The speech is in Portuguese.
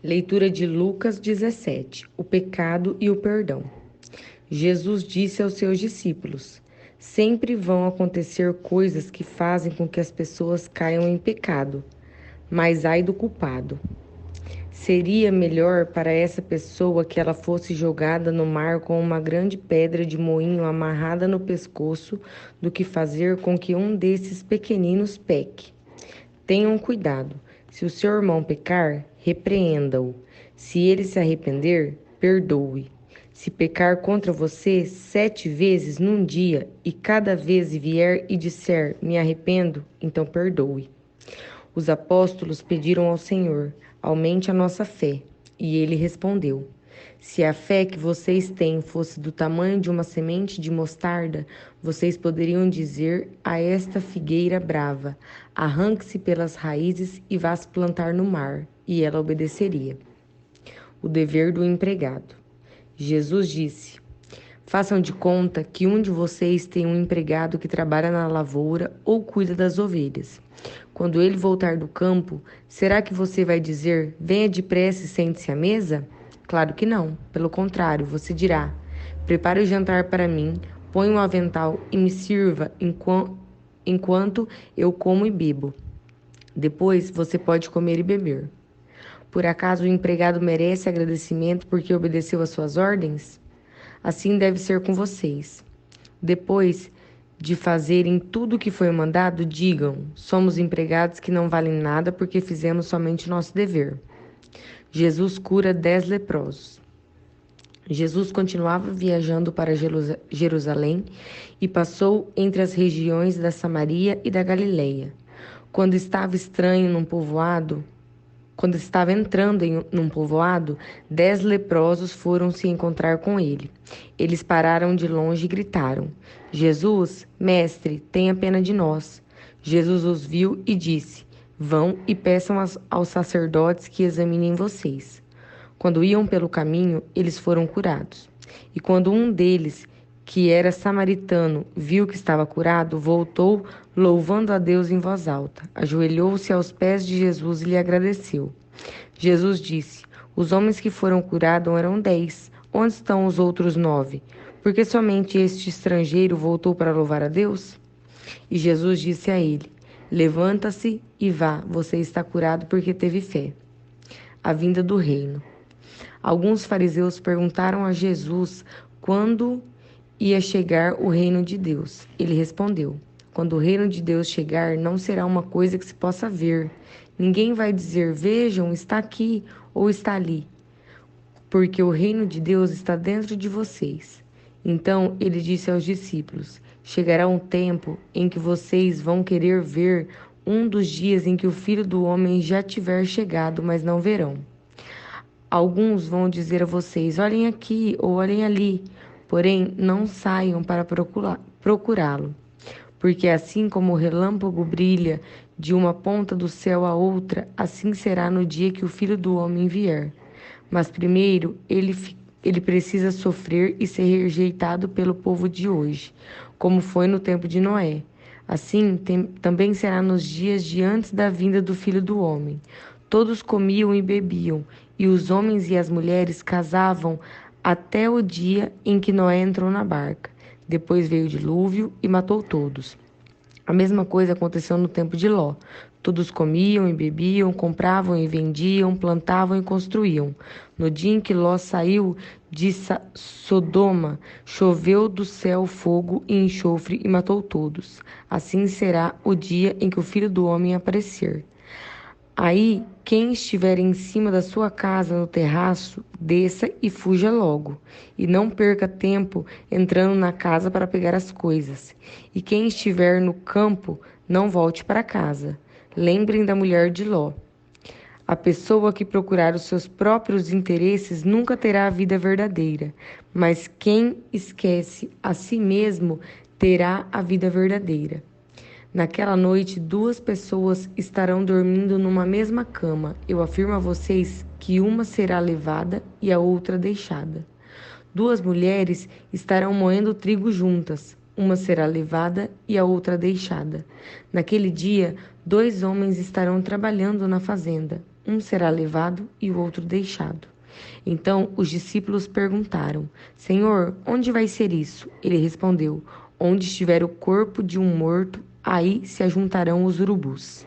Leitura de Lucas 17: O pecado e o perdão. Jesus disse aos seus discípulos: Sempre vão acontecer coisas que fazem com que as pessoas caiam em pecado, mas ai do culpado. Seria melhor para essa pessoa que ela fosse jogada no mar com uma grande pedra de moinho amarrada no pescoço do que fazer com que um desses pequeninos peque. Tenham cuidado. Se o seu irmão pecar, repreenda-o. Se ele se arrepender, perdoe. Se pecar contra você 7 vezes num dia e cada vez vier e disser, me arrependo, então perdoe. Os apóstolos pediram ao Senhor, aumente a nossa fé. E ele respondeu, se a fé que vocês têm fosse do tamanho de uma semente de mostarda, vocês poderiam dizer a esta figueira brava, arranque-se pelas raízes e vá se plantar no mar, e ela obedeceria. O dever do empregado. Jesus disse, façam de conta que um de vocês tem um empregado que trabalha na lavoura ou cuida das ovelhas. Quando ele voltar do campo, será que você vai dizer, venha depressa e sente-se à mesa? Claro que não. Pelo contrário, você dirá, prepare o jantar para mim, põe um avental e me sirva enquanto eu como e bebo. Depois você pode comer e beber. Por acaso o empregado merece agradecimento porque obedeceu às suas ordens? Assim deve ser com vocês. Depois de fazerem tudo o que foi mandado, digam: somos empregados que não valem nada porque fizemos somente nosso dever. Jesus cura 10 leprosos. Jesus continuava viajando para Jerusalém e passou entre as regiões da Samaria e da Galileia. Quando estava entrando num povoado, 10 leprosos foram se encontrar com ele. Eles pararam de longe e gritaram: Jesus, mestre, tenha pena de nós. Jesus os viu e disse: vão e peçam aos sacerdotes que examinem vocês. Quando iam pelo caminho, eles foram curados. E quando um deles, que era samaritano, viu que estava curado, voltou, louvando a Deus em voz alta. Ajoelhou-se aos pés de Jesus e lhe agradeceu. Jesus disse: os homens que foram curados eram 10. Onde estão os outros 9? Porque somente este estrangeiro voltou para louvar a Deus? E Jesus disse a ele: levanta-se e vá, você está curado porque teve fé. A vinda do reino. Alguns fariseus perguntaram a Jesus quando ia chegar o reino de Deus. Ele respondeu: quando o reino de Deus chegar, não será uma coisa que se possa ver. Ninguém vai dizer, vejam, está aqui ou está ali, porque o reino de Deus está dentro de vocês. Então ele disse aos discípulos: chegará um tempo em que vocês vão querer ver um dos dias em que o Filho do Homem já tiver chegado, mas não verão. Alguns vão dizer a vocês, olhem aqui ou olhem ali, porém não saiam para procurá-lo. Porque assim como o relâmpago brilha de uma ponta do céu à outra, assim será no dia que o Filho do Homem vier. Mas primeiro ele precisa sofrer e ser rejeitado pelo povo de hoje, como foi no tempo de Noé. Assim também será nos dias de antes da vinda do Filho do Homem. Todos comiam e bebiam, e os homens e as mulheres casavam até o dia em que Noé entrou na barca. Depois veio o dilúvio e matou todos. A mesma coisa aconteceu no tempo de Ló. Todos comiam e bebiam, compravam e vendiam, plantavam e construíam. No dia em que Ló saiu de Sodoma, choveu do céu fogo e enxofre e matou todos. Assim será o dia em que o Filho do Homem aparecer. Aí, quem estiver em cima da sua casa no terraço, desça e fuja logo, e não perca tempo entrando na casa para pegar as coisas. E quem estiver no campo, não volte para casa. Lembrem da mulher de Ló. A pessoa que procurar os seus próprios interesses nunca terá a vida verdadeira, mas quem esquece a si mesmo terá a vida verdadeira. Naquela noite, 2 pessoas estarão dormindo numa mesma cama. Eu afirmo a vocês que uma será levada e a outra deixada. 2 mulheres estarão moendo trigo juntas. Uma será levada e a outra deixada. Naquele dia, 2 homens estarão trabalhando na fazenda. um será levado e o outro deixado. Então os discípulos perguntaram: Senhor, onde vai ser isso? Ele respondeu: Onde estiver o corpo de um morto, aí se ajuntarão os urubus.